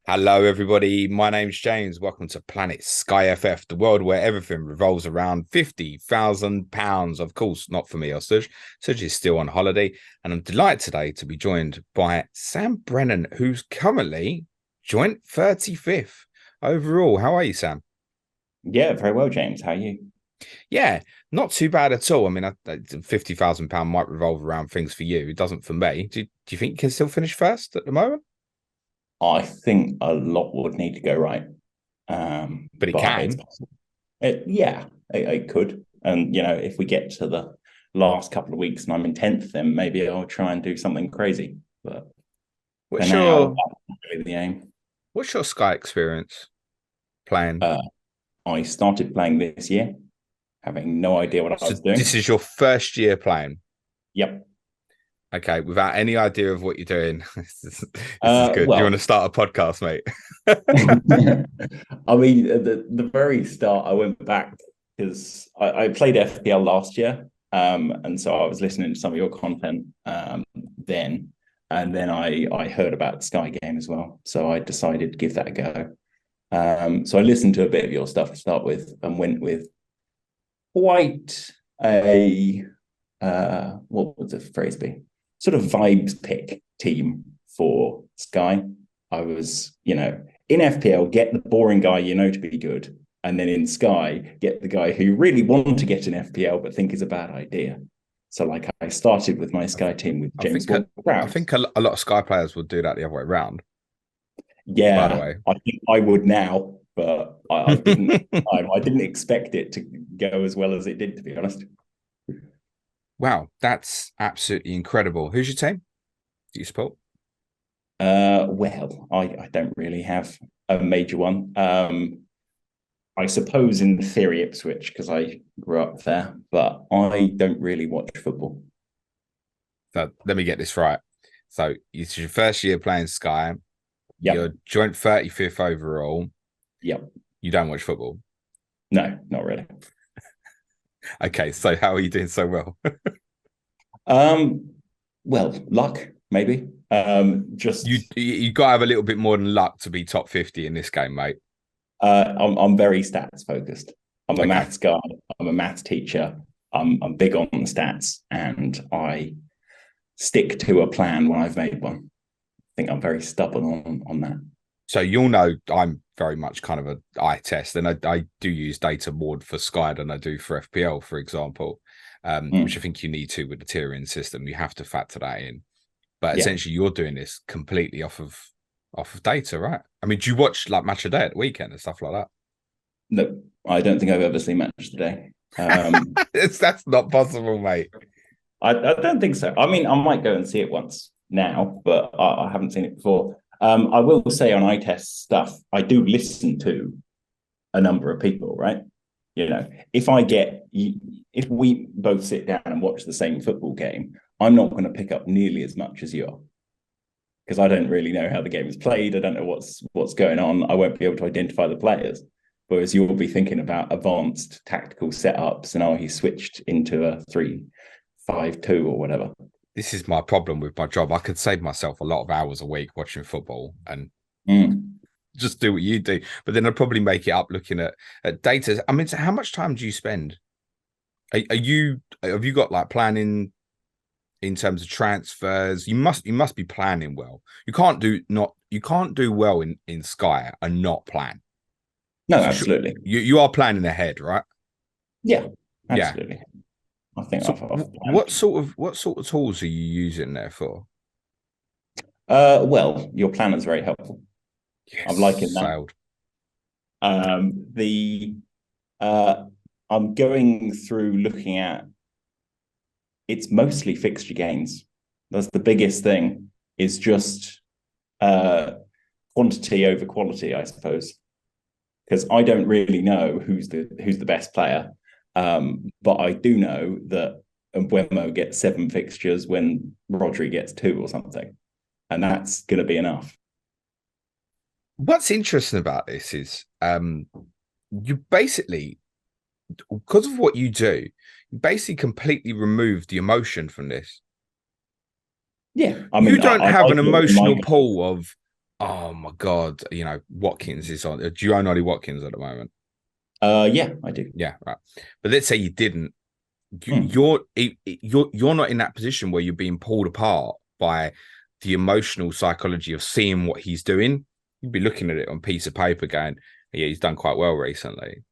Hello, everybody. My name's James. Welcome to Planet SkyFF, the world where everything revolves around £50,000. Of course, not for me or Suj. Suj is still on holiday, and I'm delighted today to be joined by Sam Brennan, who's currently joint 35th overall. How are you, Sam? Yeah, very well, James. How are you? Yeah, not too bad at all. I mean, £50,000 might revolve around things for you. It doesn't for me. Do you think you can still finish first at the moment? I think a lot would need to go right, But it but it's can. possible. Yeah, it could. And if we get to the last couple of weeks and I'm in 10th, then maybe I'll try and do something crazy. But for What's now, your that's really the aim. what's your Sky experience playing? Uh, I started playing this year, having no idea what I So was this doing. is your first year playing. Yep. Okay, without any idea of what you're doing. This is good. Do you want Well, to start a podcast, mate? I mean, the very start, I went back because I played FPL last year, and so I was listening to some of your content then, and then I heard about Sky Game as well, so I decided to give that a go. So I listened to a bit of your stuff to start with, and went with quite a what would the phrase be? Sort of vibes pick team for Sky. I was, in FPL, get the boring guy you know to be good. And then in Sky, get the guy who really want to get an FPL but think is a bad idea. So like I started with my Sky team with I James think I Ward-Prowse. think a lot of Sky players would do that the other way around. By the Yeah, way, I think I would now, but I didn't at the time. I didn't expect it to go as well as it did, to be honest. wow, that's absolutely incredible. Who's your team? Do you support? Well, I don't really have a major one. I suppose in theory Ipswich because I grew up there, but I don't really watch football. So let me get this right. So it's your first year playing Sky. You're Yep. joint 35th overall. Yep. You don't watch football. No, not really. Okay, so how are you doing so well? Um, well, luck, maybe. You Just you got to have a little bit more than luck to be top 50 in this game, mate. I'm very stats focused. I'm a Okay. maths guy, I'm a maths teacher. I'm big on the stats and I stick to a plan when I've made one. I think I'm very stubborn on that. So you'll know I'm very much kind of a eye test, and I do use data more for Sky than I do for FPL, for example, which I Mm, think you need to with the tiering system. You have to factor that in. But yeah. essentially, you're doing this completely off of data, right? I mean, do you watch like Match of Day at the weekend and stuff like No, I don't think I've ever seen Match Today. that? That's not possible, mate. I don't think so. I mean, I might go and see it once now, but I haven't seen it before. I will say on eye test stuff, I do listen to a number of people, right? If if we both sit down and watch the same football game, I'm not going to pick up nearly as much as you are because I don't really know how the game is played. I don't know what's going on. I won't be able to identify the players. Whereas you'll be thinking about advanced tactical setups and he switched into a 3-5-2 or whatever. This is my problem with my job. I could save myself a lot of hours a week watching football and Mm. just do what you do. But then I'd probably make it up looking at data. I mean, so how much time do you spend? Are you have you got like planning in terms of transfers? You must be planning well. You can't do well in Sky and not plan. No, So absolutely. you are planning ahead, right? Yeah, Yeah. absolutely. I think So I've planned. what sort of tools are you using there for? Well, your plan is very helpful. I'm Yes, liking that. sailed. The uh, I'm going through looking at it's mostly fixture gains. That's the biggest thing. Is just uh, quantity over quality, I suppose, because I don't really know who's the best player. But I do know that Mbeumo gets 7 fixtures when Rodri gets 2 or something, and that's going to be enough. What's interesting about this is you basically, because of what you do, you basically completely remove the emotion from this. Yeah, I You mean, don't I have like an it in my emotional game. pull of Oh my God. Watkins is on. Do you own Ollie Watkins at the moment? Yeah, I do. Yeah, right. But let's say you didn't. You, Hmm. you're you're not in that position where you're being pulled apart by the emotional psychology of seeing what he's doing. You'd be looking at it on a piece of paper, going, "Yeah, he's done quite well recently."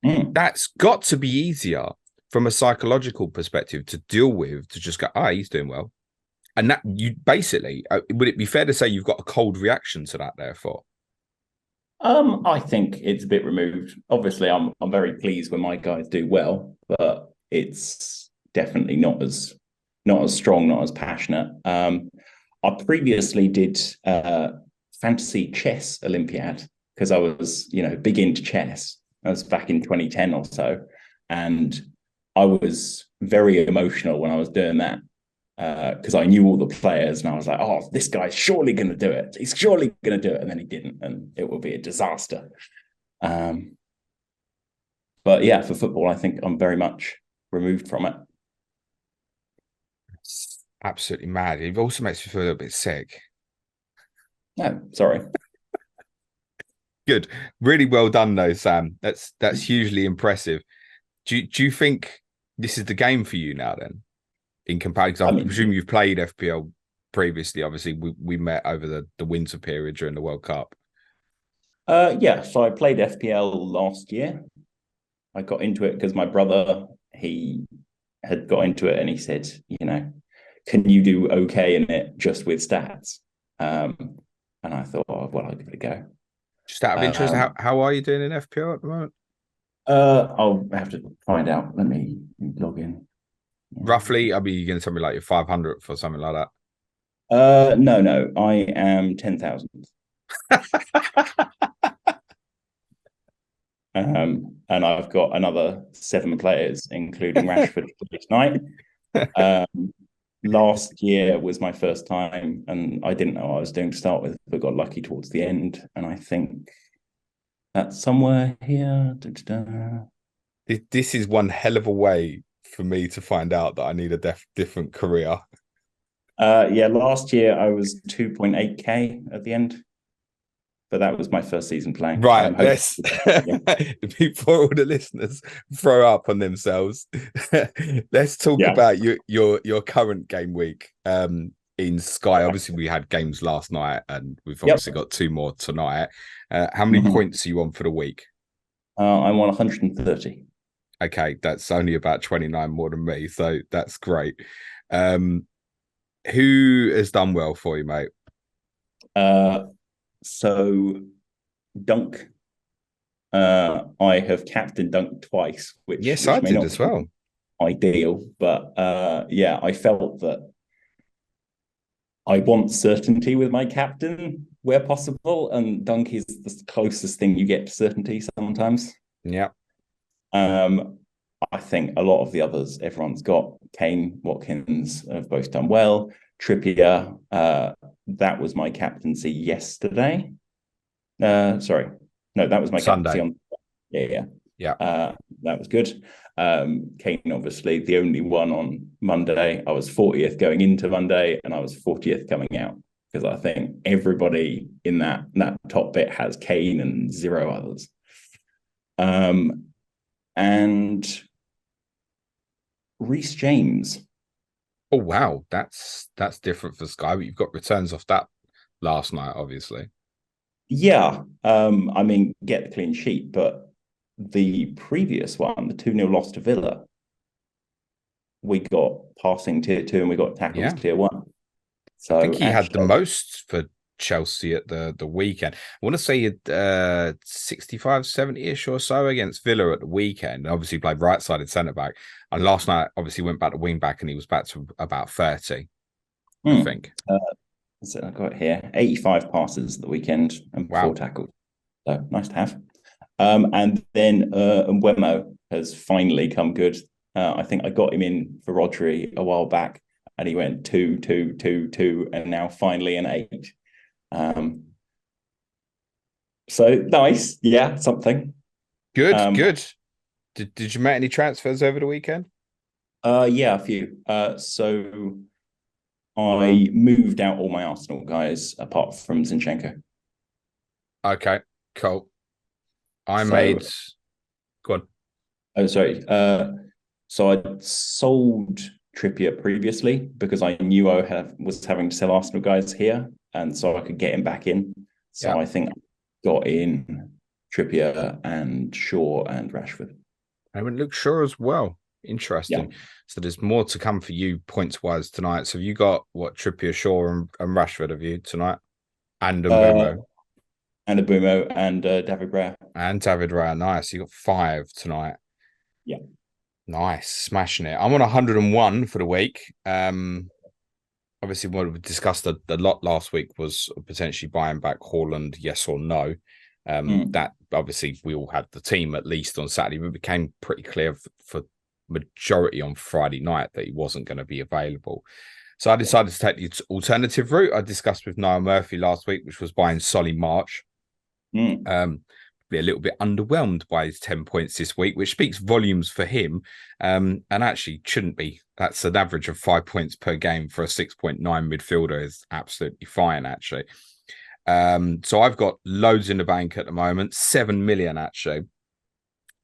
Hmm. That's got to be easier from a psychological perspective to deal with. To just go, "Ah, he's doing well," and that you basically would it be fair to say you've got a cold reaction to that? Therefore, I think it's a bit removed. Obviously, I'm very pleased when my guys do well, but it's definitely not as strong, not as passionate. I previously did fantasy chess Olympiad because I was, big into chess. I was back in 2010 or so, and I was very emotional when I was doing that because I knew all the players and I was like, oh, this guy's surely going to do it. He's surely going to do it. And then he didn't, and it will be a disaster. Um, but yeah, for football, I think I'm very much removed from it. it's absolutely mad. It also makes me feel a little bit sick. No, sorry. Good, really well done though, Sam. That's hugely impressive. Do you think this is the game for you now then? In comparison, I I mean, presume you've played FPL previously. Obviously, we met over the winter period during the World Cup. yeah, so I played FPL last year. I got into it because my brother, he had got into it and he said, can you do okay in it just with stats? And I thought, oh, well, I'll give it a go. Just out of interest, Um, how are you doing in FPL at the moment? I'll have to find out. Let me log in. Roughly, I mean, you're going to tell me like your 500th or something like No. I am 10,000. that. And I've got another 7 players, including Rashford tonight. Um, Last year was my first time, and I didn't know what I was doing to start with, but got lucky towards the end. And I think that's somewhere here. Da-da-da. This is one hell of a way for me to find out that I need a different career. Yeah, last year I was 2.8K at the end, but that was my first season playing. Right, Hoping, let's yeah. before all the listeners throw up on themselves, let's talk Yeah. about your current game week in Sky. Obviously, we had games last night, and we've Yep. obviously got 2 more tonight. How many Mhm. points are you on for the week? I'm on 130. Okay, that's only about 29 more than me, so that's great. Um, who has done well for you, mate? So Dunk, I have captained Dunk twice, which Yes, I which may did not as be well. ideal, but yeah, I felt that I want certainty with my captain where possible, and Dunk is the closest thing you get to certainty sometimes. Yeah. Um, I think a lot of the others, everyone's got Kane, Watkins have both done well. Trippier, that was my captaincy yesterday. Sorry, no, that was my captaincy Sunday. on. Yeah. Yeah. That was good. Kane, obviously, the only one on Monday. I was 40th going into Monday, and I was 40th coming out because I think everybody in that top bit has Kane and 0 others. And Reece James. Oh wow, that's different for Sky, but you've got returns off that last night, obviously. Yeah, I mean, get the clean sheet, but the previous one, the 2-0 loss to Villa, we got passing tier 2 and we got tackles Yeah. tier 1. I think So he had the actually, most for Chelsea at the weekend. I want to say he had 65, 70-ish or so against Villa at the weekend. Obviously played right-sided centre-back. And last night, obviously went back to wing-back and he was back to about 30, I think. so I got here 85 passes at the weekend and 4 Wow. tackles. So nice to have. And then Mbeumo has finally come good. I think I got him in for Rodri a while back, and he went 2, 2, 2, 2, and now finally an 8. Um, so nice, yeah, something. Good, Um, good. Did you make any transfers over the weekend? yeah, a few. So I moved out all my Arsenal guys apart from Zinchenko. Okay, cool. I So, made. Go on. oh, sorry. So I sold Trippier previously because I knew was having to sell Arsenal guys here, and so I could get him back in. Yeah, So I think I got in Trippier and Shaw and Rashford. I went Luke Shaw as well. Yeah. Interesting. So there's more to come for you points wise tonight. So have you got what Trippier, Shaw, and Rashford have you tonight? And Uh, Mbumo and Abumo and David Brea. and David Raya. Nice. You got 5 tonight. Yeah. Nice, smashing it. I'm on 101 for the week. Obviously, what we discussed a lot last week was potentially buying back Haaland, yes or no. That obviously we all had the team at least on Saturday, but it became pretty clear for majority on Friday night that he wasn't going to be available. So I decided to take the alternative route I discussed with Niall Murphy last week, which was buying Solly March. Be a little bit underwhelmed by his 10 points this week, which speaks volumes for him. And actually shouldn't be. That's an average of 5 points per game for a 6.9 midfielder is absolutely fine, actually. So I've got loads in the bank at the moment, 7 million actually.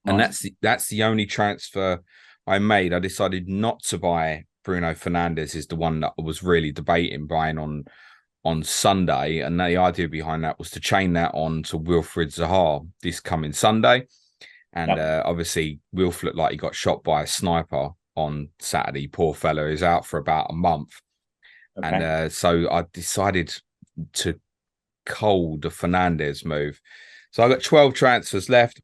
And Nice. that's the only transfer I made. I decided not to buy Bruno Fernandes, is the one that I was really debating buying on Sunday, and the idea behind that was to chain that on to Wilfried Zaha this coming Sunday. And obviously, Wilf looked like he got shot by a sniper on Saturday. Poor fellow is out for about a month. Okay. And so I decided to cold the Fernandes move. So I got 12 transfers left.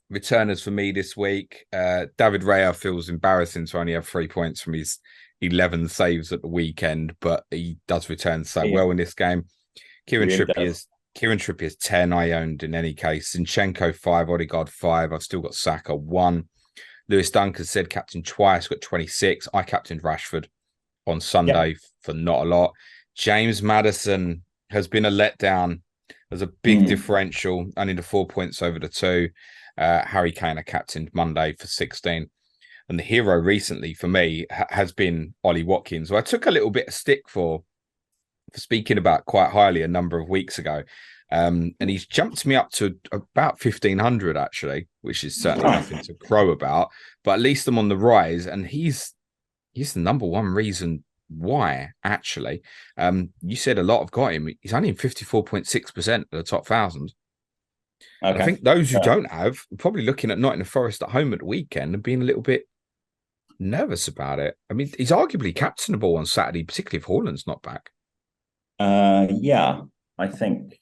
Returners for me this week. David Raya feels embarrassing to only have 3 points from his 11 saves at the weekend, but he does return so well in this game. Kieran Trippier's 10 I owned in any case. Zinchenko 5, Odegaard 5. I've still got Saka 1. Lewis Dunk has said captain twice, got 26. I captained Rashford on Sunday for not a lot. James Maddison has been a letdown. There's a big differential, only the 4 points over the 2. Harry Kane I captained Monday for 16. And the hero recently for me has been Ollie Watkins, who I took a little bit of stick for speaking about quite highly a number of weeks ago. And he's jumped me up to about 1,500 actually, which is certainly nothing to crow about. But at least I'm on the rise, and he's the number one reason why, actually. You said a lot have got him. He's only in 54.6% of the top 1,000. Okay. And I think those who don't have are probably looking at Nottingham Forest at home at the weekend and being a little bit nervous about it. I mean, he's arguably captainable on Saturday, particularly if Haaland's not back. Yeah, I think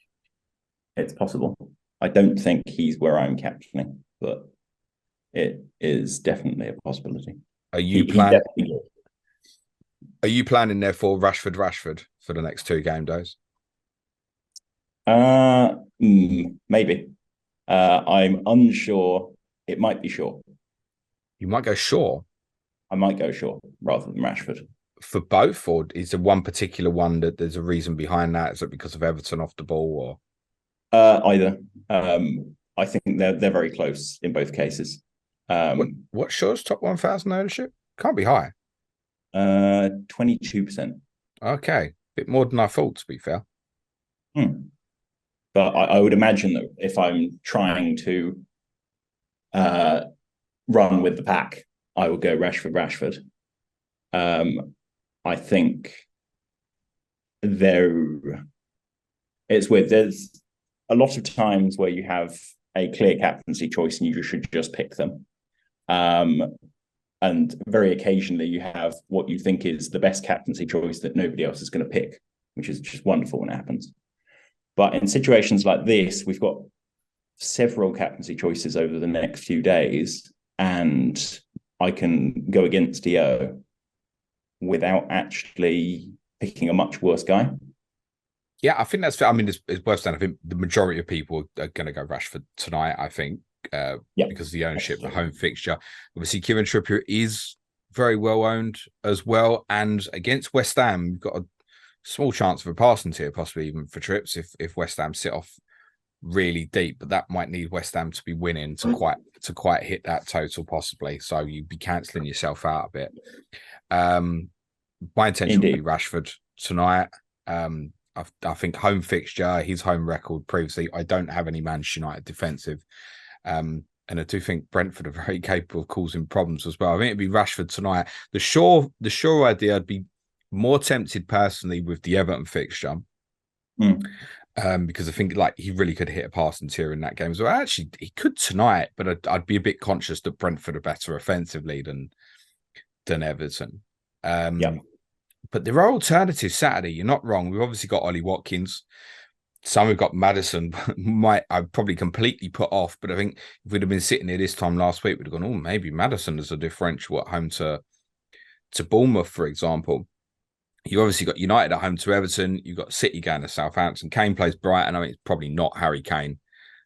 it's possible. I don't think he's where I'm captaining, but it is definitely a possibility. Are you planning therefore Rashford for the next 2 game days? Maybe. I'm unsure. It might be Shaw. You might go Shaw. I might go Shaw rather than Rashford. For both, or is there one particular one that there's a reason behind that? Is it because of Everton off the ball, or either? I think they're very close in both cases. What Shaw's top 1,000 ownership? Can't be high. 22%. Okay, bit more than I thought, to be fair. But I would imagine that if I'm trying to run with the pack, I would go Rashford. I think it's weird. There's a lot of times where you have a clear captaincy choice and you should just pick them. And very occasionally you have what you think is the best captaincy choice that nobody else is going to pick, which is just wonderful when it happens. But in situations like this, we've got several captaincy choices over the next few days, and I can go against EO without actually picking a much worse guy. Yeah, I think that's fair. I mean, it's worth saying. I think the majority of people are going to go Rashford tonight, I think, because of the ownership, the home fixture. Obviously, Kieran Trippier is very well owned as well. And against West Ham, you've got a small chance of a passing here, possibly even for trips if West Ham sit off really deep. But that might need West Ham to be winning to quite hit that total, possibly. So you'd be cancelling yourself out a bit. My intention would be Rashford tonight. I think home fixture, his home record previously. I don't have any Manchester United defensive. And I do think Brentford are very capable of causing problems as well. I think it'd be Rashford tonight. The sure idea, I'd be more tempted personally with the Everton fixture. Because I think like he really could hit a passing tier in that game as well. Actually, he could tonight, but I'd be a bit conscious that Brentford are better offensively than Everton. But there are alternatives Saturday. You're not wrong. We've obviously got Ollie Watkins. Some we've got Madison. I'd probably completely put off, but I think if we'd have been sitting here this time last week, we'd have gone, oh, maybe Madison is a differential at home to Bournemouth, for example. You obviously got United at home to Everton. You've got City going to Southampton. Kane plays Brighton. I mean, it's probably not Harry Kane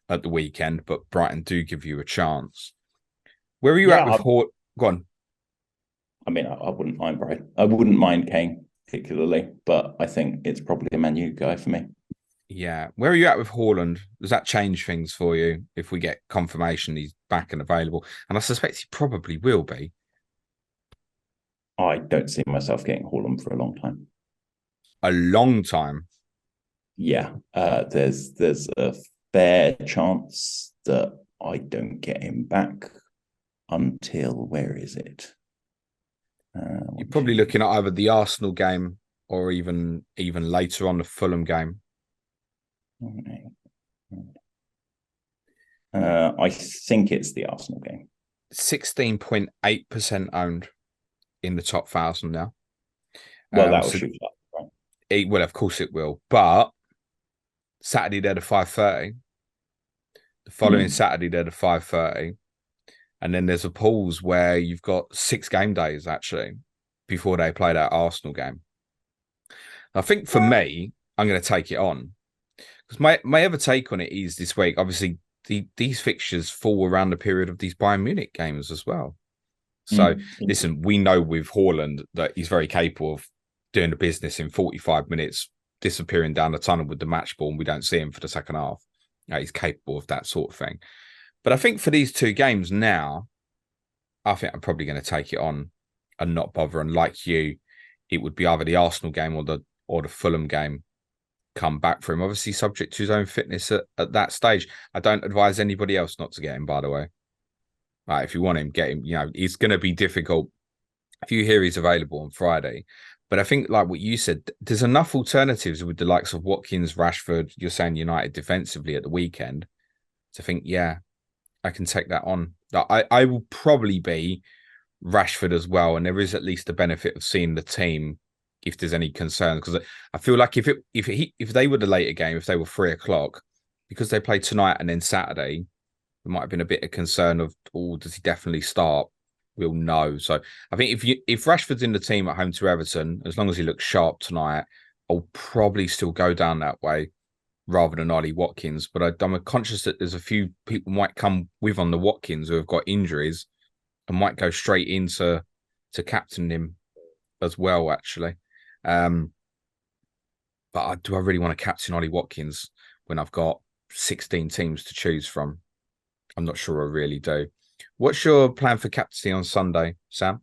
at the weekend, but Brighton do give you a chance. Where are you at with Hort? Go on. I mean, I wouldn't mind Brighton. I wouldn't mind Kane particularly, but I think it's probably a Man U guy for me. Yeah. Where are you at with Haaland? Does that change things for you if we get confirmation he's back and available? And I suspect he probably will be. I don't see myself getting Haaland for a long time. A long time? Yeah. There's a fair chance that I don't get him back until, where is it? You're probably looking at either the Arsenal game or even later on the Fulham game. I think it's the Arsenal game. 16.8% owned in the top 1,000 now. Well, that will shoot up, right? Well, of course it will. But Saturday they're the 5:30. The following Saturday they're the 5:30. And then there's a pause where you've got 6 game days actually before they play that Arsenal game. I think for me, I'm going to take it on. Because my other take on it is this week, obviously, these fixtures fall around the period of these Bayern Munich games as well. So, listen, we know with Haaland that he's very capable of doing the business in 45 minutes, disappearing down the tunnel with the match ball, and we don't see him for the second half. He's capable of that sort of thing. But I think for these 2 games now, I think I'm probably going to take it on and not bother. And like you, it would be either the Arsenal game or the Fulham game come back for him. Obviously, subject to his own fitness at that stage. I don't advise anybody else not to get him, by the way. Right, if you want him, get him. You know, it's going to be difficult if you hear he's available on Friday. But I think, like what you said, there's enough alternatives with the likes of Watkins, Rashford. You're saying United defensively at the weekend. So I think, yeah, I can take that on. I will probably be Rashford as well. And there is at least the benefit of seeing the team if there's any concern. Because I feel like if they were the later game, if they were 3:00, because they played tonight and then Saturday, there might have been a bit of concern of, oh, does he definitely start? We'll know. So I think if Rashford's in the team at home to Everton, as long as he looks sharp tonight, I'll probably still go down that way rather than Ollie Watkins. But I'm conscious that there's a few people might come with on the Watkins who have got injuries and might go straight into captain him as well, actually. But do I really want to captain Ollie Watkins when I've got 16 teams to choose from? I'm not sure I really do. What's your plan for captaincy on Sunday, Sam?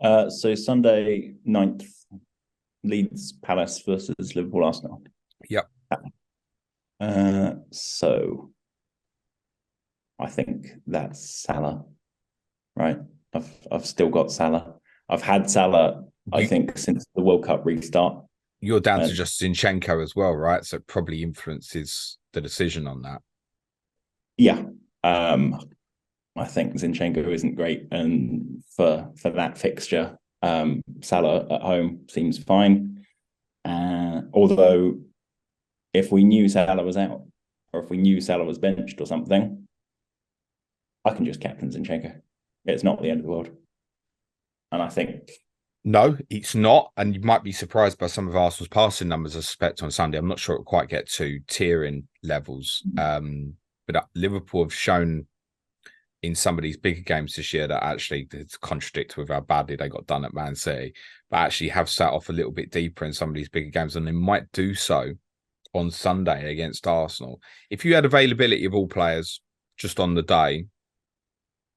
So Sunday 9th, Leeds Palace versus Liverpool Arsenal. Yep. So I think that's Salah, right? I've still got Salah. I've had Salah, I think, since the World Cup restart. You're down to just Zinchenko as well, right? So it probably influences the decision on that. Yeah. I think Zinchenko isn't great, and for that fixture, Salah at home seems fine. Although, if we knew Salah was out, or if we knew Salah was benched or something, I can just captain Zinchenko. It's not the end of the world. And I think... No, it's not. And you might be surprised by some of Arsenal's passing numbers, I suspect, on Sunday. I'm not sure it'll quite get to tiering levels. But Liverpool have shown in some of these bigger games this year that actually it's contradict with how badly they got done at Man City, but actually have sat off a little bit deeper in some of these bigger games, and they might do so on Sunday against Arsenal. If you had availability of all players just on the day,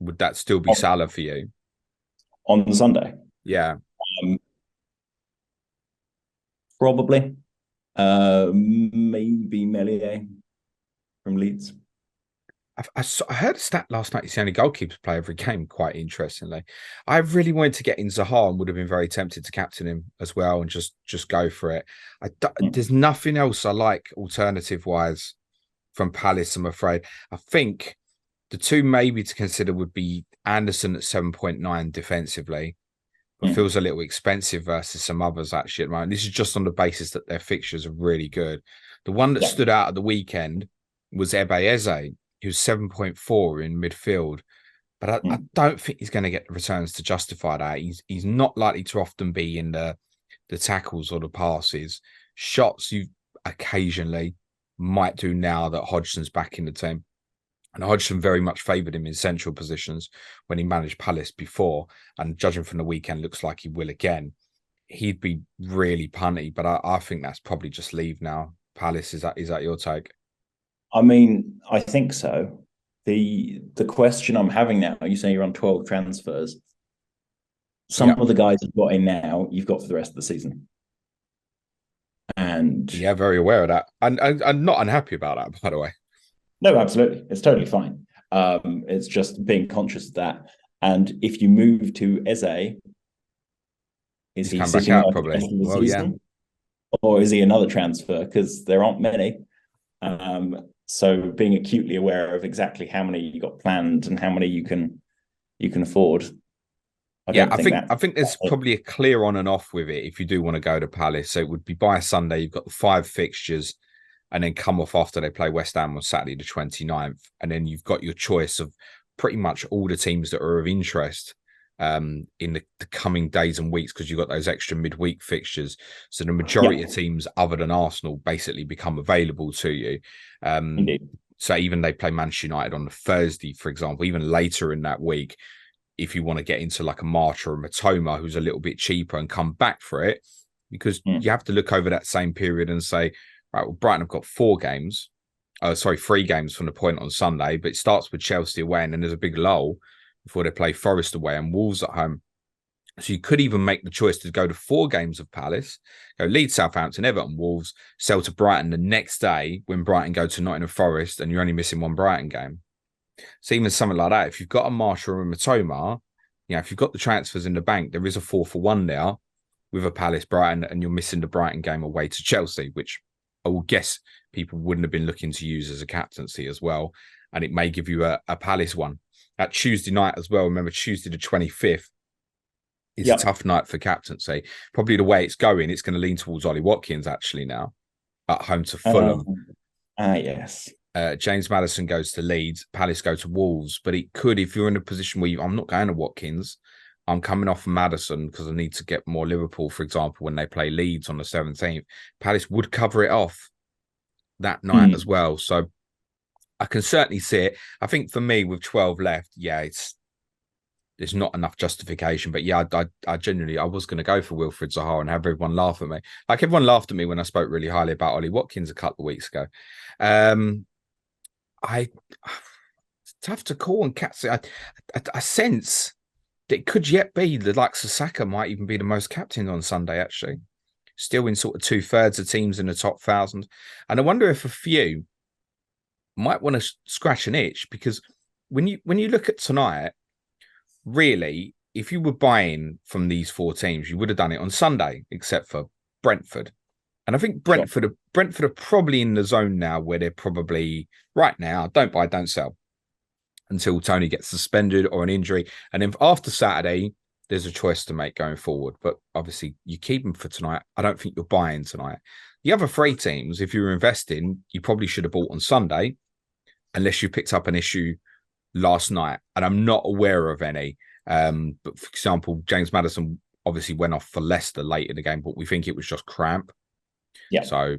would that still be Salah for you? On Sunday? Yeah. Probably. Maybe Melier from Leeds. I heard a stat last night. He's the only goalkeeper play every game. Quite interestingly, I really wanted to get in Zaha and would have been very tempted to captain him as well and just go for it. There's nothing else I like alternative wise from Palace. I'm afraid. I think the two maybe to consider would be Anderson at 7.9 defensively, but feels a little expensive versus some others actually at the moment. This is just on the basis that their fixtures are really good. The one that stood out at the weekend was Eze, who's 7.4 in midfield. But I don't think he's going to get the returns to justify that. He's not likely to often be in the tackles or the passes. Shots you occasionally might do now that Hodgson's back in the team. And Hodgson very much favoured him in central positions when he managed Palace before. And judging from the weekend, looks like he will again. He'd be really punty, but I think that's probably just leave now. Palace, is that your take? I mean, I think so. The question I'm having now, you say you're on 12 transfers. Some of the guys you've got in now, you've got for the rest of the season. And yeah, very aware of that. And I'm not unhappy about that, by the way. No, absolutely. It's totally fine. It's just being conscious of that. And if you move to Eze, is he sitting out probably the season? Yeah. Or is he another transfer? Because there aren't many. So being acutely aware of exactly how many you got planned and how many you can afford. I think there's probably a clear on and off with it if you do want to go to Palace. So it would be by Sunday, you've got the 5 fixtures and then come off after they play West Ham on Saturday the 29th. And then you've got your choice of pretty much all the teams that are of interest in the coming days and weeks, because you've got those extra midweek fixtures. So the majority of teams other than Arsenal basically become available to you. Indeed. So even they play Manchester United on the Thursday, for example, even later in that week, if you want to get into like a March or a Matoma who's a little bit cheaper and come back for it, because you have to look over that same period and say, right, well, Brighton have got 3 games from the point on Sunday, but it starts with Chelsea away and then there's a big lull before they play Forest away and Wolves at home. So you could even make the choice to go to 4 games of Palace, go Leeds, Southampton, Everton, Wolves, sell to Brighton the next day when Brighton go to Nottingham Forest and you're only missing 1 Brighton game. So even something like that, if you've got a Marshall or a Matoma, if you've got the transfers in the bank, there is a 4-for-1 there with a Palace Brighton and you're missing the Brighton game away to Chelsea, which I will guess people wouldn't have been looking to use as a captaincy as well. And it may give you a Palace one. At Tuesday night as well, remember Tuesday the 25th is a tough night for captaincy. Probably the way it's going, it's going to lean towards Ollie Watkins actually now at home to Fulham. Yes. James Maddison goes to Leeds, Palace go to Wolves, but it could, if you're in a position where I'm not going to Watkins, I'm coming off Maddison because I need to get more Liverpool, for example, when they play Leeds on the 17th. Palace would cover it off that night as well. So I can certainly see it. I think for me, with 12 left, there's not enough justification. But I genuinely, I was going to go for Wilfried Zaha and have everyone laugh at me. Like everyone laughed at me when I spoke really highly about Ollie Watkins a couple of weeks ago. It's tough to call and catch. I sense that it could yet be the likes of Saka might even be the most captained on Sunday, actually. Still in sort of 2/3 of teams in the top 1,000. And I wonder if a few might want to scratch an itch, because when you look at tonight, really, if you were buying from these 4 teams, you would have done it on Sunday, except for Brentford. And I think Brentford are probably in the zone now where they're probably right now, don't buy, don't sell until Tony gets suspended or an injury. And then after Saturday, there's a choice to make going forward. But obviously, you keep them for tonight. I don't think you're buying tonight. The other 3 teams, if you were investing, you probably should have bought on Sunday, unless you picked up an issue last night. And I'm not aware of any. But for example, James Maddison obviously went off for Leicester late in the game, but we think it was just cramp. Yeah. So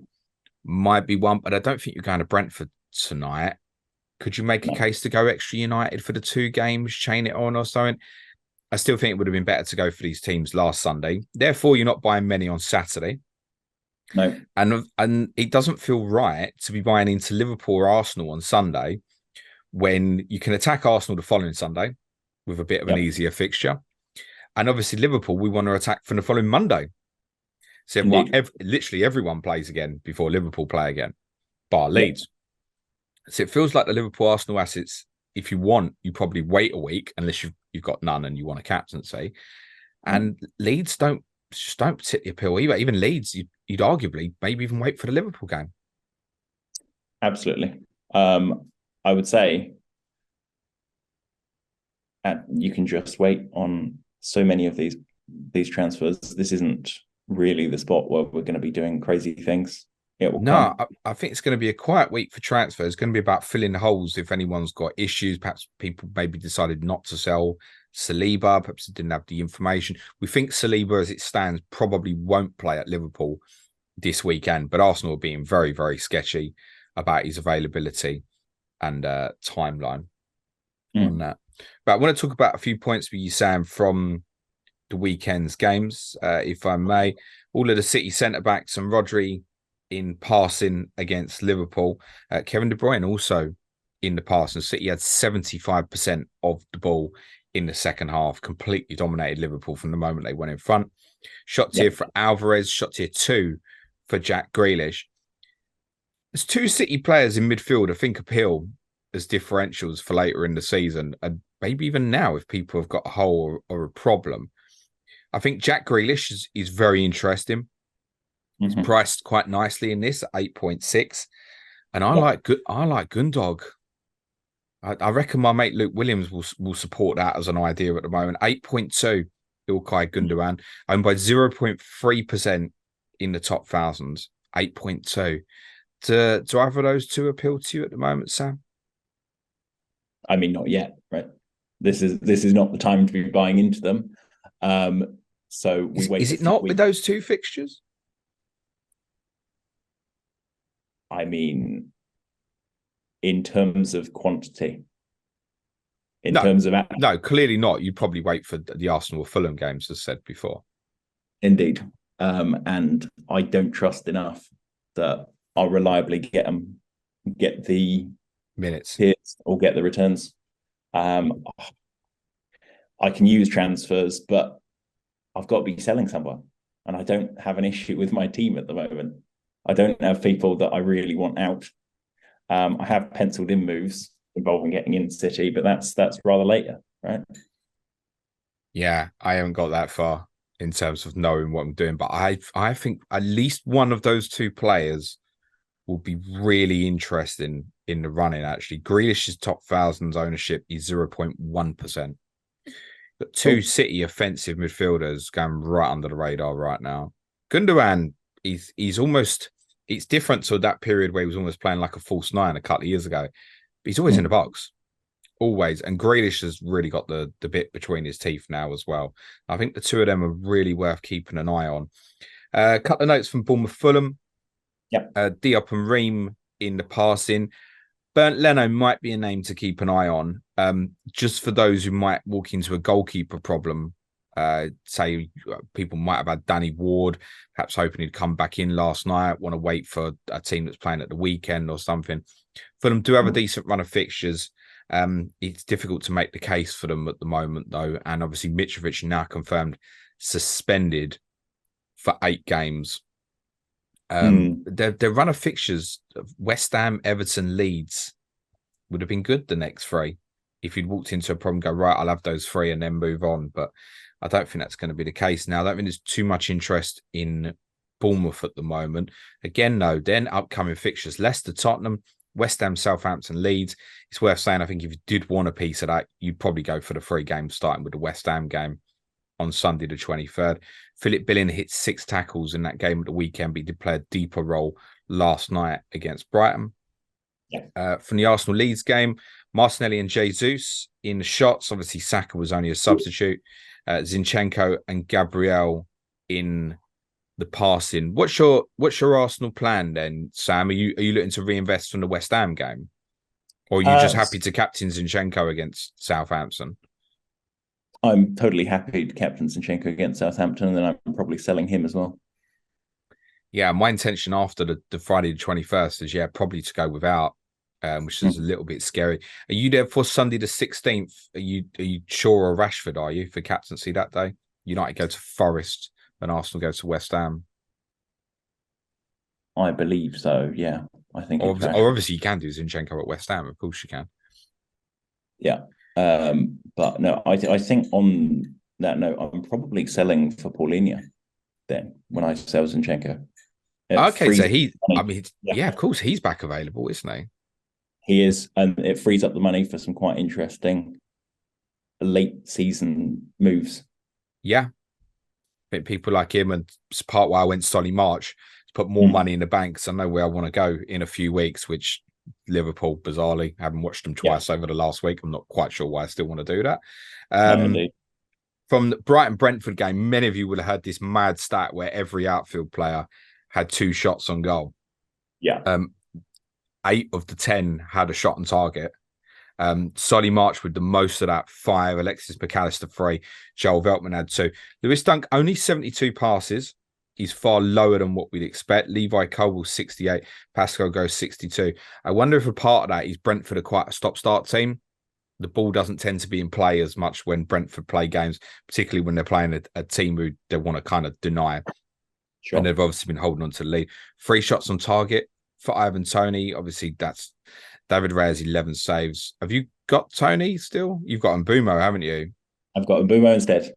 might be one, but I don't think you're going to Brentford tonight. Could you make a case to go extra United for the 2 games, chain it on or something? I still think it would have been better to go for these teams last Sunday. Therefore, you're not buying many on Saturday. No. And it doesn't feel right to be buying into Liverpool or Arsenal on Sunday when you can attack Arsenal the following Sunday with a bit of an easier fixture. And obviously Liverpool, we want to attack from the following Monday. So literally everyone plays again before Liverpool play again, bar Leeds. So it feels like the Liverpool Arsenal assets, if you want, you probably wait a week unless you've got none and you want a captaincy. And Leeds just don't particularly appeal either. Even Leeds, you'd arguably maybe even wait for the Liverpool game. Absolutely. I would say you can just wait on so many of these transfers. This isn't really the spot where we're going to be doing crazy things. I think it's going to be a quiet week for transfers. It's going to be about filling the holes if anyone's got issues. Perhaps people maybe decided not to sell Saliba. Perhaps didn't have the information. We think Saliba, as it stands, probably won't play at Liverpool this weekend, but Arsenal are being very, very sketchy about his availability and timeline on that. But I want to talk about a few points with you, Sam, from the weekend's games, if I may. All of the City centre-backs and Rodri in passing against Liverpool. Kevin De Bruyne also in the pass, and City had 75% of the ball in the second half, completely dominated Liverpool from the moment they went in front. Shot tier for Alvarez, shot tier 2 for Jack Grealish. There's 2 City players in midfield I think appeal as differentials for later in the season, and maybe even now if people have got a hole or a problem. I think Jack Grealish is very interesting. He's priced quite nicely in this at 8.6. And I like Gundog. I reckon my mate Luke Williams will support that as an idea at the moment. 8.2 Ilkay Gundogan, owned by 0.3% in the top thousands. 8.2. Do either of those two appeal to you at the moment, Sam? I mean, not yet, right? This is not the time to be buying into them. So we wait. Is it not with those 2 fixtures? I mean, in terms of quantity, no, clearly not. You probably wait for the Arsenal or Fulham games, as said before. Indeed, and I don't trust enough that I'll reliably get the minutes or get the returns. I can use transfers, but I've got to be selling somewhere, and I don't have an issue with my team at the moment. I don't have people that I really want out. I have penciled in moves involving getting in City, but that's rather later, right? Yeah, I haven't got that far in terms of knowing what I'm doing, but I think at least one of those 2 players will be really interesting in the running, actually. Grealish's top thousands ownership is 0.1%. But 2 City offensive midfielders going right under the radar right now. Gundogan, he's almost... It's different to that period where he was almost playing like a false 9 a couple of years ago. But he's always in the box. Always. And Grealish has really got the bit between his teeth now as well. I think the 2 of them are really worth keeping an eye on. A couple of notes from Bournemouth Fulham. Diop and Ream in the passing. Bernd Leno might be a name to keep an eye on. Just for those who might walk into a goalkeeper problem. Say people might have had Danny Ward, perhaps hoping he'd come back in last night, want to wait for a team that's playing at the weekend or something. Fulham do have a decent run of fixtures. It's difficult to make the case for them at the moment, though. And obviously, Mitrovic now confirmed suspended for 8 games. Their run of fixtures, West Ham, Everton, Leeds, would have been good the next 3. If you'd walked into a problem, go, right, I'll have those 3 and then move on. But I don't think that's going to be the case now. I don't think there's too much interest in Bournemouth at the moment. Again, though, then upcoming fixtures, Leicester, Tottenham, West Ham, Southampton, Leeds. It's worth saying, I think if you did want a piece of that, you'd probably go for the 3 games starting with the West Ham game on Sunday the 23rd. Philip Billing hit 6 tackles in that game at the weekend, but he did play a deeper role last night against Brighton. From the Arsenal Leeds game, Martinelli and Jesus in the shots. Obviously, Saka was only a substitute. Zinchenko and Gabriel in the passing. What's your Arsenal plan then, Sam? Are you looking to reinvest from the West Ham game, or are you just happy to captain Zinchenko against Southampton? I'm totally happy to captain Zinchenko against Southampton, and then I'm probably selling him as well. Yeah, my intention after the Friday the 21st is probably to go without. Which is a little bit scary. Are you there for Sunday the 16th? Are you Shaw or Rashford, are you, for captaincy that day? United go to Forest and Arsenal go to West Ham. I believe so. Yeah, I think Or, it's or Rashford. obviously you can do Zinchenko at West Ham. Of course you can. Yeah. But no, I think on that note, I'm probably selling for Paulinho then when I sell Zinchenko. It Okay, frees so up I money. mean, Yeah, yeah, of course he's back available, isn't he? he is, and it frees up the money for some quite interesting late season moves. Yeah, I think people like him, and it's part why I went Solly March to put more Mm. money in the bank because I know where I want to go in a few weeks, which Liverpool, bizarrely, haven't watched them Yeah, twice over the last week. I'm not quite sure why I still want to do that. no, Um, indeed. from the Brighton Brentford game, many of you would have heard this mad stat where every outfield player had 2 shots on goal. Yeah, 8 of the 10 had a shot on target. Solly March with the most of that, 5. Alexis McAllister 3. Joel Veltman had 2. Lewis Dunk only 72 passes. He's far lower than what we'd expect. Levi Colwill 68. Pascal goes 62. I wonder if a part of that is Brentford are quite a stop-start team. The ball doesn't tend to be in play as much when Brentford play games, particularly when they're playing a team who they want to kind of deny. sure. And they've obviously been holding on to the lead. 3 shots on target for Ivan Toney. Obviously, that's David Ray's 11 saves. Have you got Tony still? You've got Mbumo, haven't you? I've got Mbumo instead.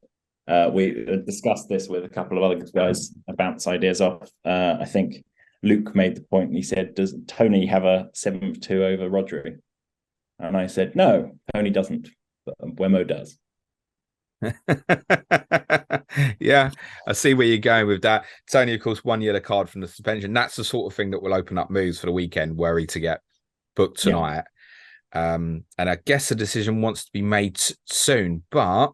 We discussed this with a couple of other guys. I bounce ideas off. I think Luke made the point. He said, "Does Tony have a 7-2 over Rodri?" And I said, "No, Tony doesn't, but Wemo does." Yeah, I see where you're going with that. Tony, of course, 1 yellow card from the suspension. That's the sort of thing that will open up moves for the weekend, were he to get booked Yeah. tonight. And I guess a decision wants to be made soon, but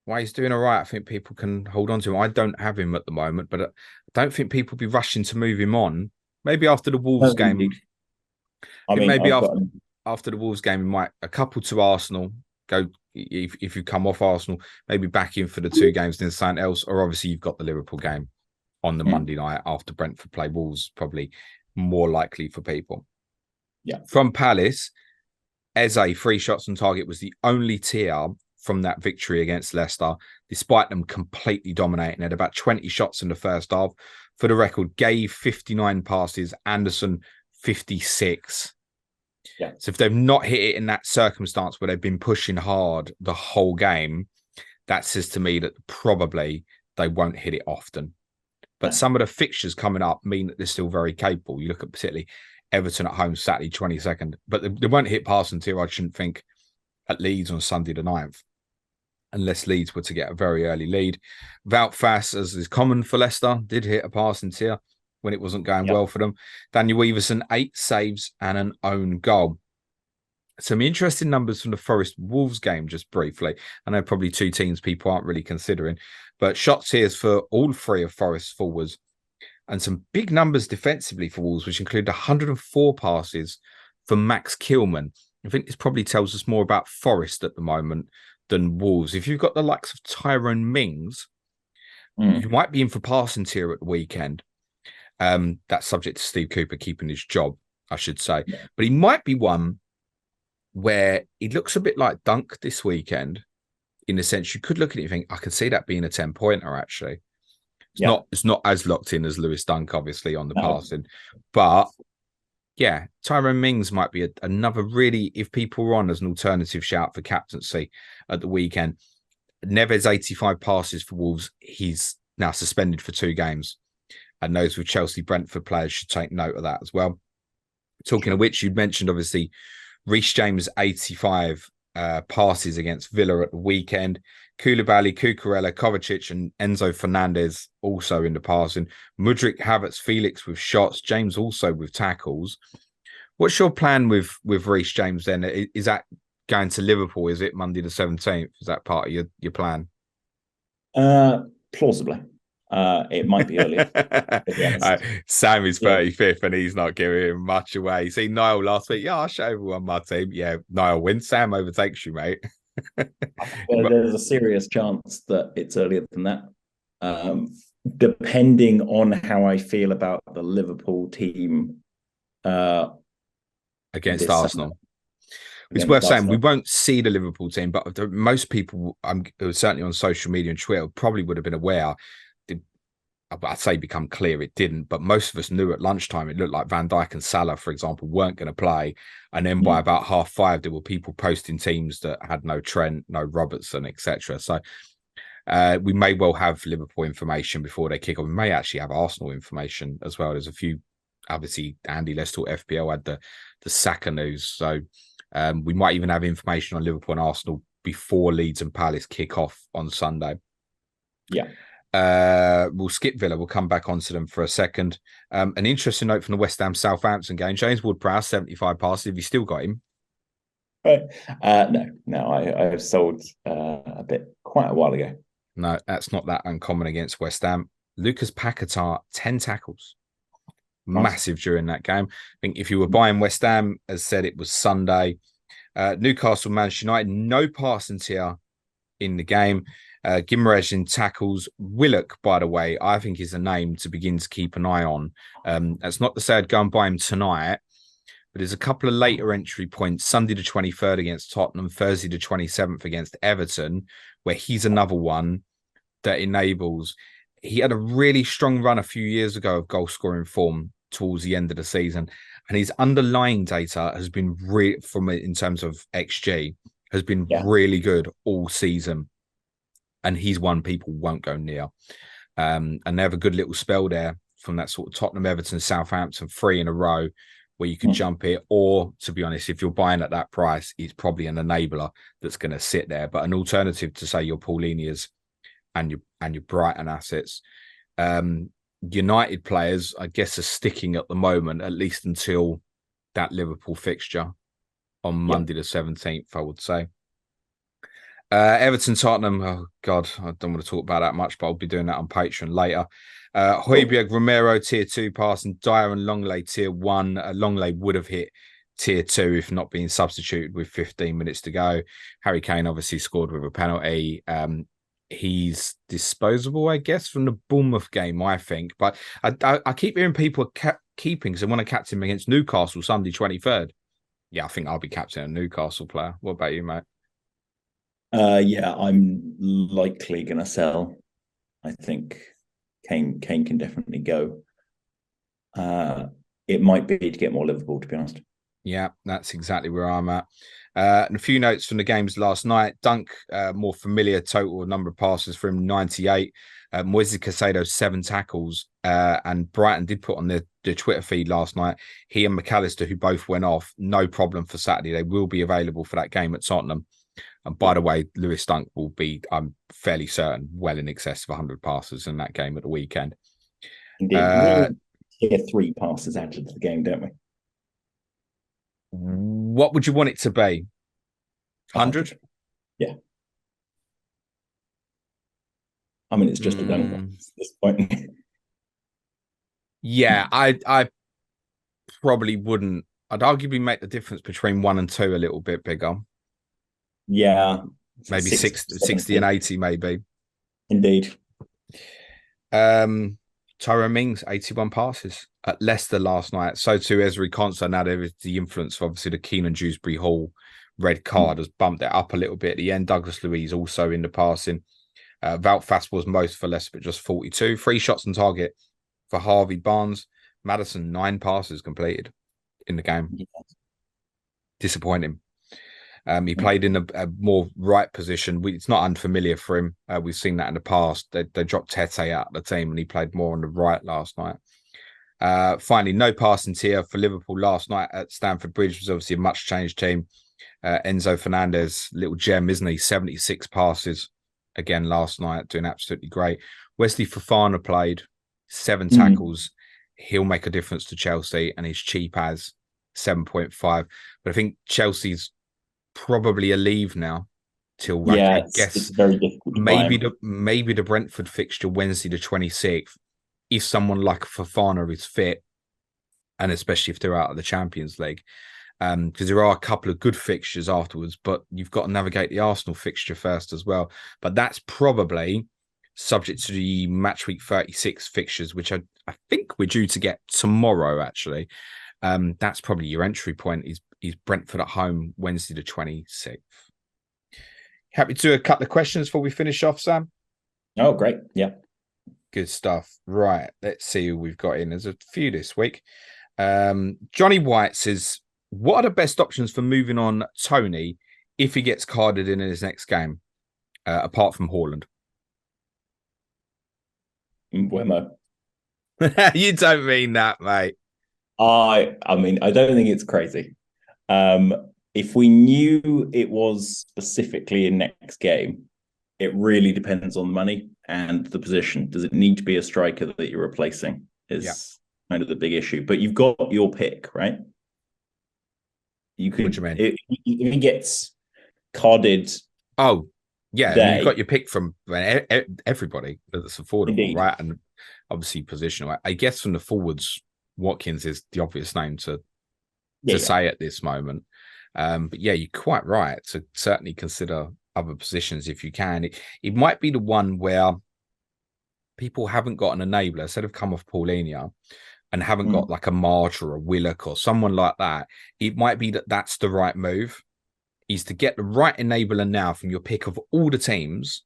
while he's doing all right, I think people can hold on to him. I don't have him at the moment, but I don't think people will be rushing to move him on. Maybe after the Wolves No, game. I I think mean, maybe I've got after the Wolves game, we might a couple to Arsenal go if you come off Arsenal, maybe back in for the 2 games, then something else, or obviously you've got the Liverpool game on the Monday night after Brentford play Wolves, probably more likely for people. Yeah. From Palace, Eze 3 shots on target was the only tier from that victory against Leicester, despite them completely dominating. They had about 20 shots in the first half. For the record, gave 59 passes, Anderson 56. Yeah. So if they've not hit it in that circumstance where they've been pushing hard the whole game, that says to me that probably they won't hit it often. But some of the fixtures coming up mean that they're still very capable. You look at particularly Everton at home Saturday 22nd, but they won't hit pass until I shouldn't think at Leeds on Sunday the 9th, unless Leeds were to get a very early lead. Wout Faes, as is common for Leicester, did hit a passing tier when it wasn't going well for them. Daniel Weaverson, 8 saves and an own goal. Some interesting numbers from the Forest Wolves game, just briefly. I know probably 2 teams people aren't really considering, but shots here for all 3 of Forest's forwards, and some big numbers defensively for Wolves, which include 104 passes for Max Kilman. I think this probably tells us more about Forest at the moment than Wolves. If you've got the likes of Tyrone Mings, you might be in for passing tier at the weekend. That's subject to Steve Cooper keeping his job, I should say. Yeah. But he might be one where he looks a bit like Dunk this weekend, in the sense you could look at it and think, I could see that being a 10-pointer, actually. It's not as locked in as Lewis Dunk, obviously, on the passing. But yeah, Tyrone Mings might be another really, if people were on as an alternative shout for captaincy at the weekend. Neves 85 passes for Wolves. He's now suspended for 2 games. And those with Chelsea Brentford players should take note of that as well. Talking of which, you'd mentioned, obviously, Reece James 85 passes against Villa at the weekend. Koulibaly, Cucurella, Kovacic and Enzo Fernandez also in the passing. Mudryk, Havertz, Felix with shots. James also with tackles. What's your plan with Reece James then? Is that going to Liverpool? Is it Monday the 17th? Is that part of your plan? Plausibly. It might be earlier. Sam is 35th and he's not giving much away. See Niall last week. Yeah, I'll show everyone my team. Yeah, Niall wins. Sam overtakes you, mate. There's a serious chance that it's earlier than that. Depending on how I feel about the Liverpool team against Arsenal. It's worth saying we won't see the Liverpool team, but most people, certainly on social media and Twitter, probably would have been aware I'd say become clear, it didn't, but most of us knew at lunchtime it looked like Van Dijk and Salah, for example, weren't going to play. And then by about 5:30, there were people posting teams that had no Trent, no Robertson, etc. So we may well have Liverpool information before they kick off. We may actually have Arsenal information as well. There's a few, obviously, Andy, let's talk FPL had the Saka news. So we might even have information on Liverpool and Arsenal before Leeds and Palace kick off on Sunday. Yeah. We'll skip Villa. We'll come back onto them for a second. An interesting note from the West Ham Southampton game. James Ward-Prowse, 75 passes. Have you still got him? No. I sold a bit quite a while ago. No, that's not that uncommon against West Ham. Lucas Paquetá, 10 tackles. Nice. Massive during that game. I think if you were buying West Ham, as said, it was Sunday. Newcastle, Manchester United, no passing tier in the game. Guimaraes in tackles. Willock, by the way, I think is a name to begin to keep an eye on. That's not to say I'd go and buy him tonight, but there's a couple of later entry points. Sunday the 23rd against Tottenham, Thursday the 27th against Everton, where he's another one that enables. He had a really strong run a few years ago of goal scoring form towards the end of the season, and his underlying data has been in terms of XG has been really good all season. And he's one people won't go near. And they have a good little spell there from that sort of Tottenham, Everton, Southampton, 3 in a row where you can jump it. Or, to be honest, if you're buying at that price, it's probably an enabler that's going to sit there. But an alternative to, say, your Paulinias and your Brighton assets. United players, I guess, are sticking at the moment, at least until that Liverpool fixture on Monday the 17th, I would say. Everton, Tottenham, oh God, I don't want to talk about that much, but I'll be doing that on Patreon later. Højbjerg, Romero, tier 2 passing, Dyer and Longley, tier 1. Longley would have hit tier 2 if not being substituted with 15 minutes to go. Harry Kane obviously scored with a penalty. He's disposable, I guess, from the Bournemouth game, I think. But I keep hearing people keeping because they want to captain him against Newcastle Sunday 23rd. Yeah, I think I'll be captaining a Newcastle player. What about you, mate? I'm likely going to sell. I think Kane can definitely go. It might be to get more Liverpool, to be honest. Yeah, that's exactly where I'm at. And a few notes from the games last night. Dunk, more familiar total number of passes for him, 98. Moises Caicedo, 7 tackles. And Brighton did put on their Twitter feed last night. He and McAllister, who both went off, no problem for Saturday. They will be available for that game at Tottenham. And by the way, Lewis Dunk will be, I'm fairly certain, well in excess of 100 passes in that game at the weekend. Indeed. We get 3 passes added to the game, don't we? What would you want it to be? 100? Yeah. I mean, it's just a dunk at this point. Yeah, I probably wouldn't. I'd arguably make the difference between 1 and 2 a little bit bigger. Yeah. Maybe 60 and 80, maybe. Indeed. Tyrone Mings, 81 passes at Leicester last night. So too Ezri Konsa. Now there is the influence of obviously the Keenan Dewsbury Hall red card has bumped it up a little bit at the end. Douglas Luiz also in the passing. Wout Faes was most for Leicester, but just 42. 3 shots on target for Harvey Barnes. Maddison, 9 passes completed in the game. Yeah. Disappointing. He played in a more right position. It's not unfamiliar for him. We've seen that in the past. They dropped Tete out of the team and he played more on the right last night. Finally, no passing tier for Liverpool last night at Stamford Bridge. Was obviously a much changed team. Enzo Fernandez, little gem, isn't he? 76 passes again last night, doing absolutely great. Wesley Fofana played 7 tackles. He'll make a difference to Chelsea and he's cheap as 7.5. But I think Chelsea's probably a leave now till I guess it's very difficult. Maybe the Brentford fixture Wednesday the 26th, if someone like Fofana is fit, and especially if they're out of the Champions League, because there are a couple of good fixtures afterwards, but you've got to navigate the Arsenal fixture first as well. But that's probably subject to the match week 36 fixtures, which I think we're due to get tomorrow actually. That's probably your entry point is Brentford at home Wednesday the 26th. Happy to do a couple of questions before we finish off, Sam? Oh, great. Yeah. Good stuff. Right. Let's see who we've got in. There's a few this week. Johnny White says, what are the best options for moving on Tony if he gets carded in his next game, apart from Haaland? Wemo. You don't mean that, mate. I mean, I don't think it's crazy. If we knew it was specifically in next game, it really depends on the money and the position. Does it need to be a striker that you're replacing? Is kind of the big issue. But you've got your pick, right? You could. What do you mean? If he gets carded. Oh, yeah. Today, I mean, you've got your pick from everybody that's affordable, indeed. right? And obviously positional. I guess from the forwards, Watkins is the obvious name to say at this moment. But yeah, you're quite right to certainly consider other positions if you can. It might be the one where people haven't got an enabler, instead of come off Paulinho and haven't got like a March or a Willock or someone like that. It might be that that's the right move, is to get the right enabler now from your pick of all the teams.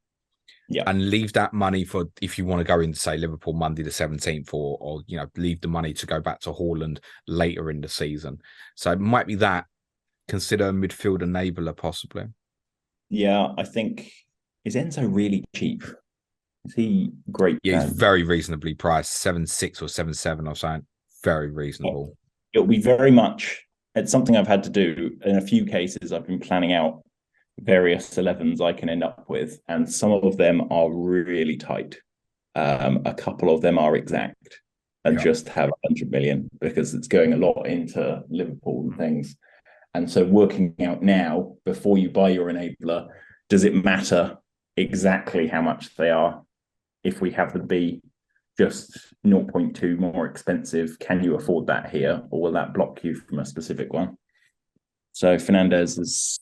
Yeah. And leave that money for if you want to go into, say, Liverpool Monday the 17th, or leave the money to go back to Haaland later in the season. So it might be that. Consider a midfield enabler possibly. Yeah, I think, is Enzo really cheap? Is he great? Yeah, he's very reasonably priced, 7.6 or 7.7 or something. Very reasonable. It'll be very much, it's something I've had to do in a few cases. I've been planning out various 11s I can end up with, and some of them are really tight. A couple of them are exact and just have 100 million because it's going a lot into Liverpool and things. And so working out now, before you buy your enabler, does it matter exactly how much they are? If we have them be just 0.2 more expensive, can you afford that here? Or will that block you from a specific one? So Fernandez is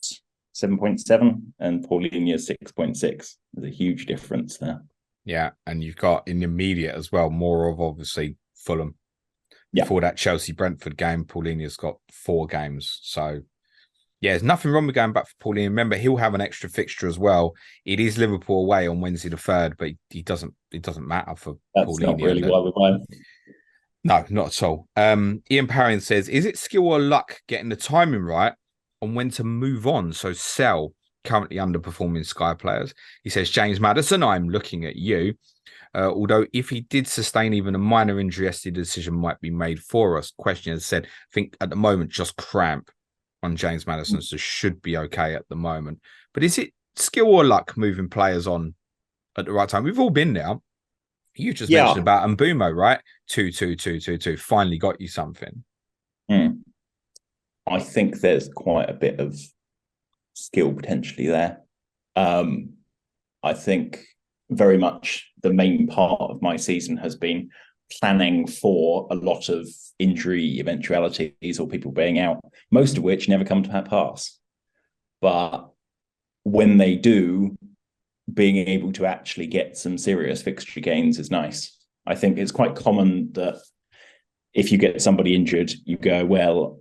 7.7 and Paulinho 6.6. There's a huge difference there. Yeah, and you've got in the immediate as well, more of obviously Fulham. Yeah. Before that Chelsea-Brentford game, Paulinho's got 4 games. So, yeah, there's nothing wrong with going back for Paulinho. Remember, he'll have an extra fixture as well. It is Liverpool away on Wednesday the 3rd, but it doesn't matter for That's Paulinho. That's not really why we're buying. No, not at all. Ian Parrion says, is it skill or luck getting the timing right on when to move on? So sell currently underperforming Sky players. He says, James Maddison, I'm looking at you. Although if he did sustain even a minor injury, yesterday, the decision might be made for us. Question has said, I think at the moment, just cramp on James Maddison, so should be okay at the moment. But is it skill or luck moving players on at the right time? We've all been there. You just mentioned about Mbumo, right? 2-2-2-2-2. Finally got you something. I think there's quite a bit of skill potentially there. I think very much the main part of my season has been planning for a lot of injury eventualities or people being out, most of which never come to pass. But when they do, being able to actually get some serious fixture gains is nice. I think it's quite common that if you get somebody injured, you go, well,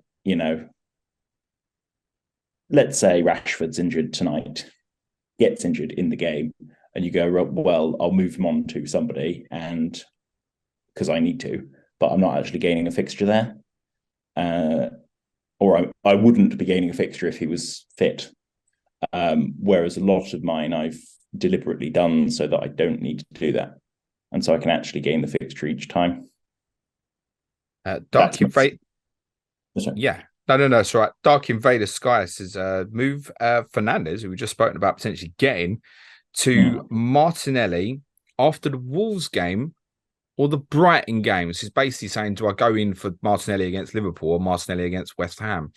let's say Rashford's injured tonight, gets injured in the game, and you go, well, I'll move him on to somebody, and because I need to, but I'm not actually gaining a fixture there. Or I wouldn't be gaining a fixture if he was fit. Whereas a lot of mine I've deliberately done so that I don't need to do that. And so I can actually gain the fixture each time. Dark Invader. Yeah. No, it's right. Dark Invader Sky says, move Fernandez, who we just spoken about potentially getting, to Martinelli after the Wolves game or the Brighton game. This is basically saying, do I go in for Martinelli against Liverpool or Martinelli against West Ham?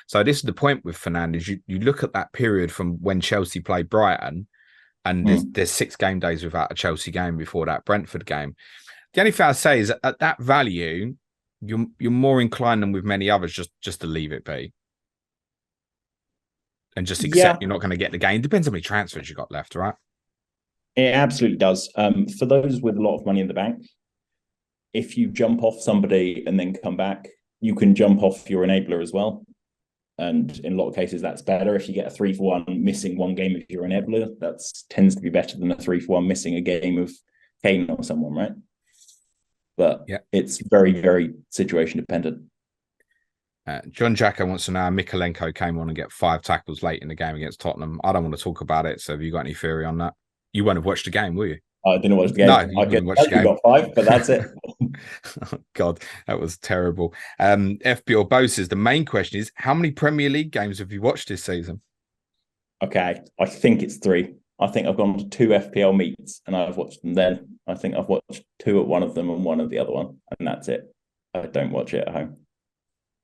So this is the point with Fernandes. You look at that period from when Chelsea played Brighton, and there's 6 game days without a Chelsea game before that Brentford game. The only thing I say is at that value, you're more inclined than with many others just to leave it be. And just accept you're not going to get the game. Depends how many transfers you got left, right? It absolutely does. For those with a lot of money in the bank, if you jump off somebody and then come back, you can jump off your enabler as well. And in a lot of cases, that's better. If you get a 3-for-1 missing one game of your enabler, that tends to be better than a 3-for-1 missing a game of Kane or someone, right? But Yeah. it's very, very situation dependent. John Jacko wants to know how Mikalenko came on and get 5 tackles late in the game against Tottenham. I don't want to talk about it. So have you got any theory on that? You won't have watched the game, will you? I didn't watch the game. No, you I wouldn't could watch the game. got 5, but that's it. Oh, God, that was terrible. FPL Bo says the main question is, how many Premier League games have you watched this season? Okay, I think it's 3. I think I've gone to 2 FPL meets and I've watched them then. I think I've watched 2 at one of them and 1 at the other one, and that's it. I don't watch it at home.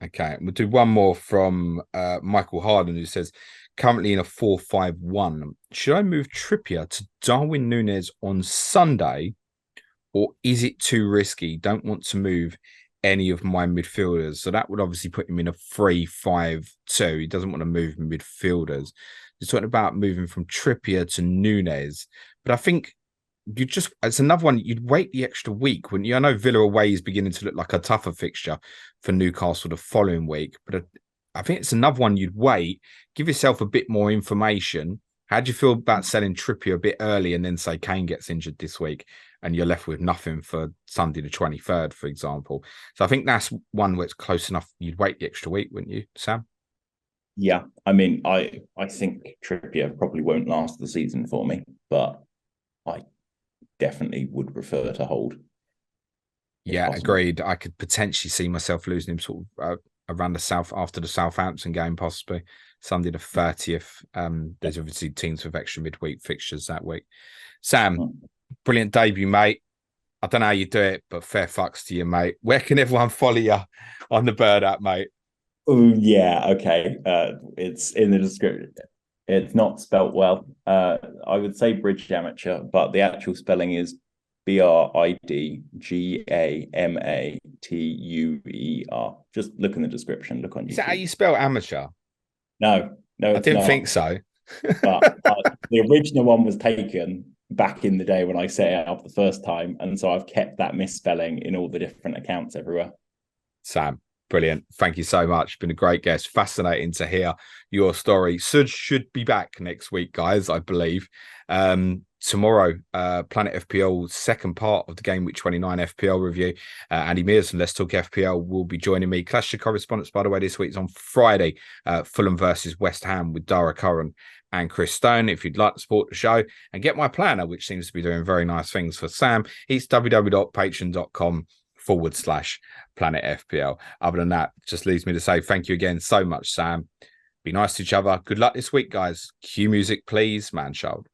Okay, we'll do one more from Michael Harden, who says, currently in a 4-5-1. Should I move Trippier to Darwin Núñez on Sunday, or is it too risky? Don't want to move any of my midfielders. So that would obviously put him in a 3-5-2. He doesn't want to move midfielders. He's talking about moving from Trippier to Núñez. But I think it's another one. You'd wait the extra week, wouldn't you? I know Villa away is beginning to look like a tougher fixture for Newcastle the following week, but I think it's another one you'd wait, give yourself a bit more information. How do you feel about selling Trippier a bit early and then say Kane gets injured this week and you're left with nothing for Sunday the 23rd, for example? So I think that's one where it's close enough. You'd wait the extra week, wouldn't you, Sam? Yeah, I mean, I think Trippier probably won't last the season for me, but I definitely would prefer to hold. Yeah, agreed. I could potentially see myself losing him sort of around after the Southampton game, possibly Sunday the 30th. There's obviously teams with extra midweek fixtures that week. Sam, brilliant debut, mate. I don't know how you do it, but fair fucks to you, mate. Where can everyone follow you on the Bird app, mate? Oh, yeah, okay. It's in the description. It's not spelt well. I would say Bridge Amateur, but the actual spelling is BridGamateur. Just look in the description. Look on YouTube. Is that how you spell amateur? No, I didn't think so. But the original one was taken back in the day when I set it up the first time, and so I've kept that misspelling in all the different accounts everywhere. Sam, brilliant. Thank you so much. Been a great guest. Fascinating to hear your story. Suj should be back next week, guys, I believe. Tomorrow, Planet FPL, second part of the Game Week 29 FPL review. Andy Mears from Let's Talk FPL will be joining me. Clash of Correspondence, by the way, this week is on Friday. Fulham versus West Ham with Dara Curran and Chris Stone. If you'd like to support the show and get my planner, which seems to be doing very nice things for Sam, it's www.patreon.com/Planet FPL. Other than that, just leaves me to say thank you again so much, Sam. Be nice to each other. Good luck this week, guys. Cue music, please, man child.